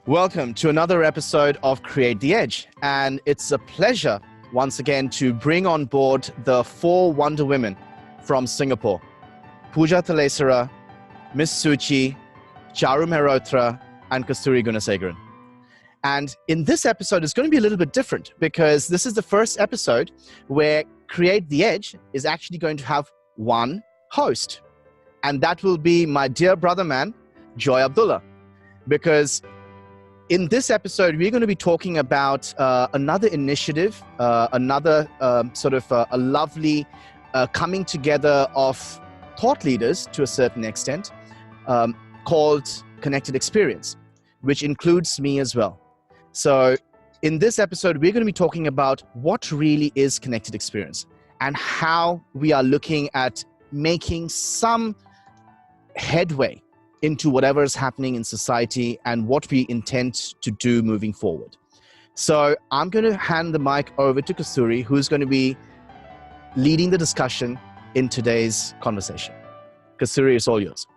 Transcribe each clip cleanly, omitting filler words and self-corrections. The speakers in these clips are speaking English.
Welcome to another episode of Create the Edge, and it's a pleasure once again to bring on board the 4 Wonder Women from Singapore: Puja Talesara, Miss SUCHI, Charu Mehrotra, and Kasthuri Gunasegaran. And in this episode, it's going to be a little bit different because this is the first episode where Create the Edge is actually going to have one host. And that will be my dear brother man, Joy Abdullah. Because in this episode, we're going to be talking about another initiative, a lovely coming together of thought leaders to a certain extent, called Connected Experience, which includes me as well. So in this episode, we're going to be talking about what really is Connected Experience and how we are looking at making some headway into whatever is happening in society and what we intend to do moving forward. So I'm going to hand the mic over to Kasthuri, who's going to be leading the discussion in today's conversation. Kasthuri, it's all yours.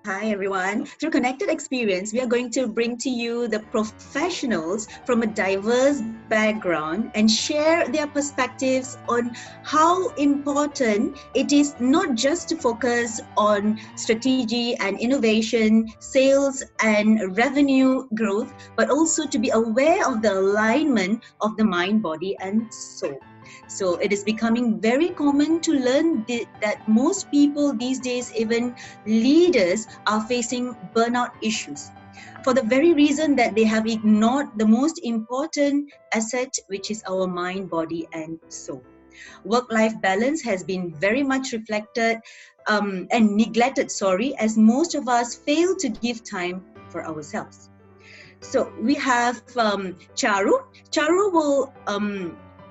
Hi everyone. Through Connected Experience, we are going to bring to you the professionals from a diverse background and share their perspectives on how important it is not just to focus on strategy and innovation, sales and revenue growth, but also to be aware of the alignment of the mind, body and soul. So it is becoming very common to learn that most people these days, even leaders, are facing burnout issues for the very reason that they have ignored the most important asset, which is our mind, body and soul. Work-life balance has been very much reflected and neglected, as most of us fail to give time for ourselves. So we have Charu. Charu will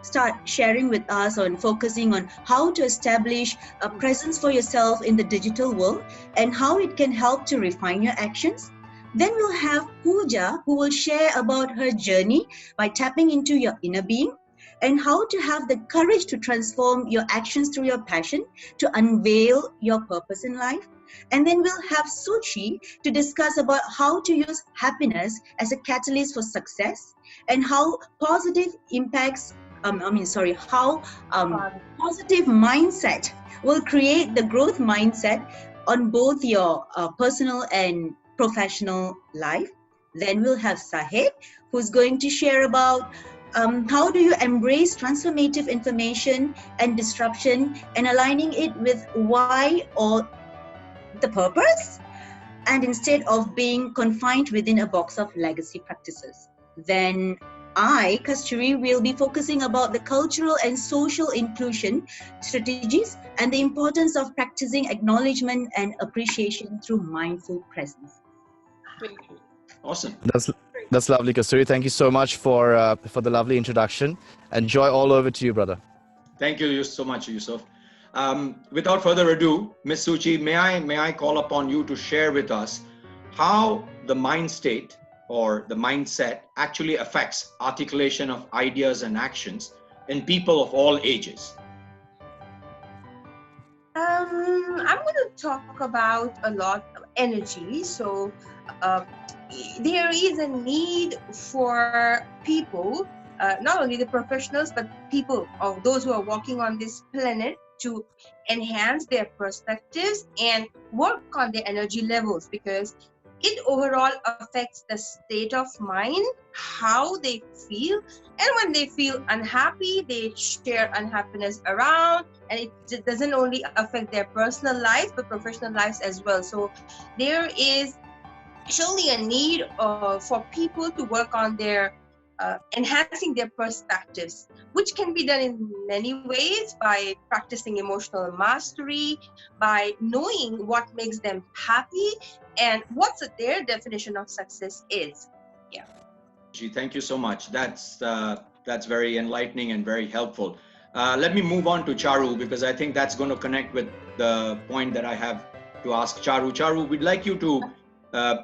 start sharing with us on focusing on how to establish a presence for yourself in the digital world and how it can help to refine your actions. Then we'll have Puja, who will share about her journey by tapping into your inner being and how to have the courage to transform your actions through your passion to unveil your purpose in life. And then we'll have SUCHI to discuss about how to use happiness as a catalyst for success and how positive positive mindset will create the growth mindset on both your personal and professional life. Then we'll have Saheb, who's going to share about how do you embrace transformative information and disruption and aligning it with why or the purpose, and instead of being confined within a box of legacy practices. Then I, Kasthuri, will be focusing about the cultural and social inclusion strategies and the importance of practicing acknowledgement and appreciation through mindful presence. Awesome. That's lovely, Kasthuri. Thank you so much for the lovely introduction. And Joy, all over to you, brother. Thank you so much, Yusuf. Without further ado, Miss SUCHI, may I call upon you to share with us how the mind state or the mindset actually affects articulation of ideas and actions in people of all ages? I'm going to talk about a lot of energy. So there is a need for people, not only the professionals, but people of those who are walking on this planet to enhance their perspectives and work on their energy levels, because it overall affects the state of mind, how they feel, and when they feel unhappy, they share unhappiness around, and it doesn't only affect their personal life, but professional lives as well. So there is surely a need for people to work on their enhancing their perspectives, which can be done in many ways: by practicing emotional mastery, by knowing what makes them happy and what's their definition of success is. Yeah. Thank you so much. That's very enlightening and very helpful. Let me move on to Charu, because I think that's going to connect with the point that I have to ask Charu. Charu, we'd like you to,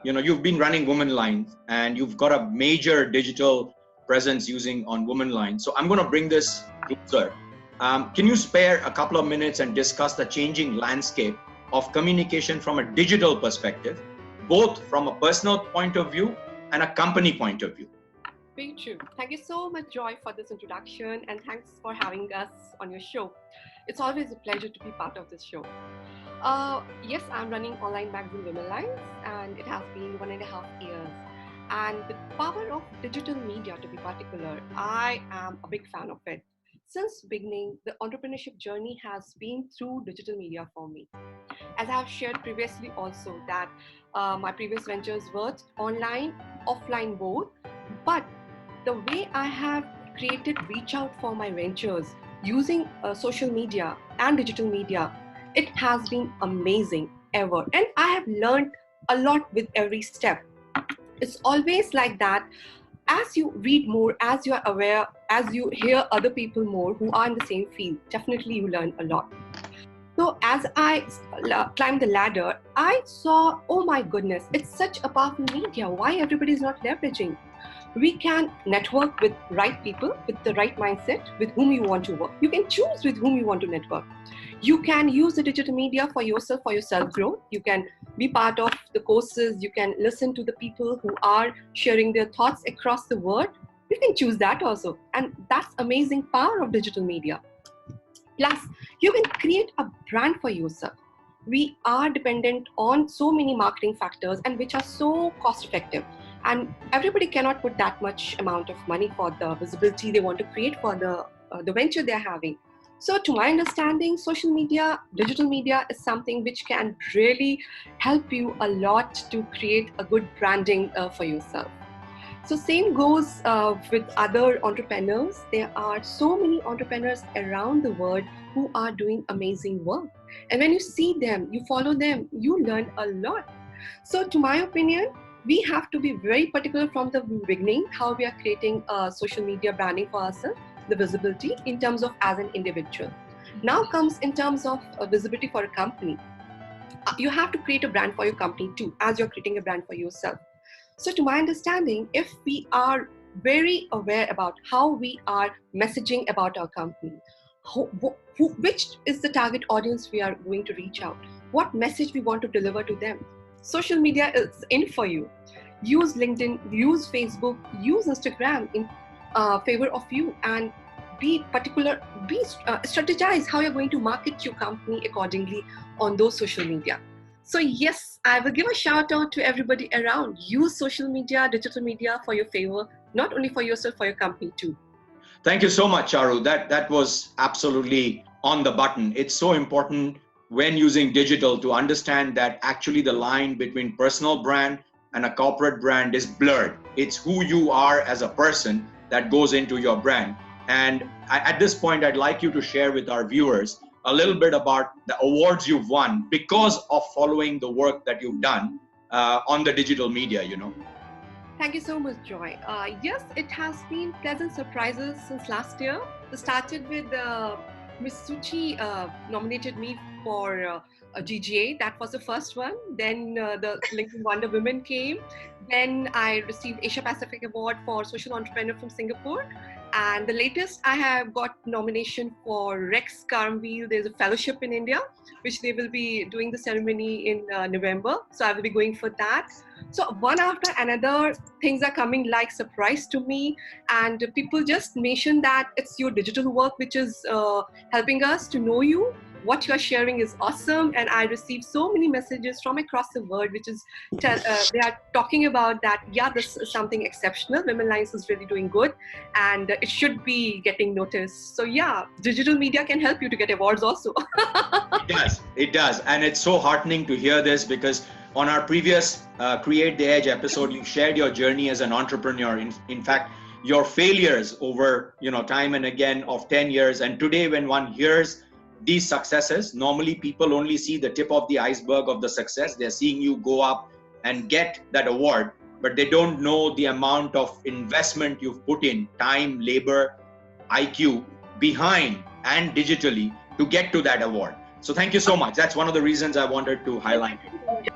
you've been running Women Lines and you've got a major digital presence using on Women Line. So I'm going to bring this closer. Can you spare a couple of minutes and discuss the changing landscape of communication from a digital perspective, both from a personal point of view and a company point of view. Very true. Thank you so much, Joy, for this introduction, and thanks for having us on your show. It's always a pleasure to be part of this show. Yes, I'm running online magazine Women Lines, and it has been 1.5 years. And the power of digital media, to be particular, I am a big fan of it. Since beginning, the entrepreneurship journey has been through digital media for me. As I have shared previously also that my previous ventures were online, offline both, but the way I have created reach out for my ventures using social media and digital media, it has been amazing ever. And I have learned a lot with every step. It's always like that. As you read more, as you are aware, as you hear other people more who are in the same field, definitely you learn a lot. So as I climbed the ladder, I saw, oh my goodness, it's such a powerful media. Why everybody is not leveraging? We can network with right people, with the right mindset, with whom you want to work. You can choose with whom you want to network. You can use the digital media for yourself growth. You can be part of the courses. You can listen to the people who are sharing their thoughts across the world. You can choose that also. And that's amazing power of digital media. Plus, you can create a brand for yourself. We are dependent on so many marketing factors and which are so cost effective. And everybody cannot put that much amount of money for the visibility they want to create for the venture they're having. So to my understanding, social media, digital media is something which can really help you a lot to create a good branding for yourself. So same goes with other entrepreneurs. There are so many entrepreneurs around the world who are doing amazing work. And when you see them, you follow them, you learn a lot. So to my opinion, we have to be very particular from the beginning how we are creating social media branding for ourselves, the visibility in terms of as an individual. Now comes in terms of visibility for a company. You have to create a brand for your company too, as you're creating a brand for yourself. So to my understanding, if we are very aware about how we are messaging about our company, which is the target audience we are going to reach out, what message we want to deliver to them, social media is in for you. Use LinkedIn, use Facebook, use Instagram in favor of you, and be particular, strategize how you're going to market your company accordingly on those social media. So yes, I will give a shout out to everybody around. Use social media, digital media for your favor, not only for yourself, for your company too. Thank you so much, Charu. That was absolutely on the button. It's so important when using digital to understand that actually the line between personal brand and a corporate brand is blurred. It's who you are as a person that goes into your brand. And at this point, I'd like you to share with our viewers a little bit about the awards you've won because of following the work that you've done on the digital media, you know. Thank you so much, Joy. Yes, it has been pleasant surprises since last year. It started with Miss SUCHI nominated me for a GGA. That was the first one. Then the LinkedIn Wonder Women came. Then I received Asia Pacific Award for Social Entrepreneur from Singapore. And the latest, I have got nomination for Rex Carmwheel. There's a fellowship in India, which they will be doing the ceremony in November. So I will be going for that. So one after another, things are coming like surprise to me. And people just mention that it's your digital work which is helping us to know you. What you're sharing is awesome. And I received so many messages from across the world, which is, they are talking about that, yeah, this is something exceptional. Women Lines is really doing good and it should be getting noticed. So yeah, digital media can help you to get awards also. It does. And it's so heartening to hear this because on our previous Create the Edge episode, you shared your journey as an entrepreneur. In fact, your failures over, time and again of 10 years. And today when one hears these successes, normally people only see the tip of the iceberg of the success. They're seeing you go up and get that award, but they don't know the amount of investment you've put in, time, labor, IQ behind and digitally to get to that award. So thank you so much. That's one of the reasons I wanted to highlight it.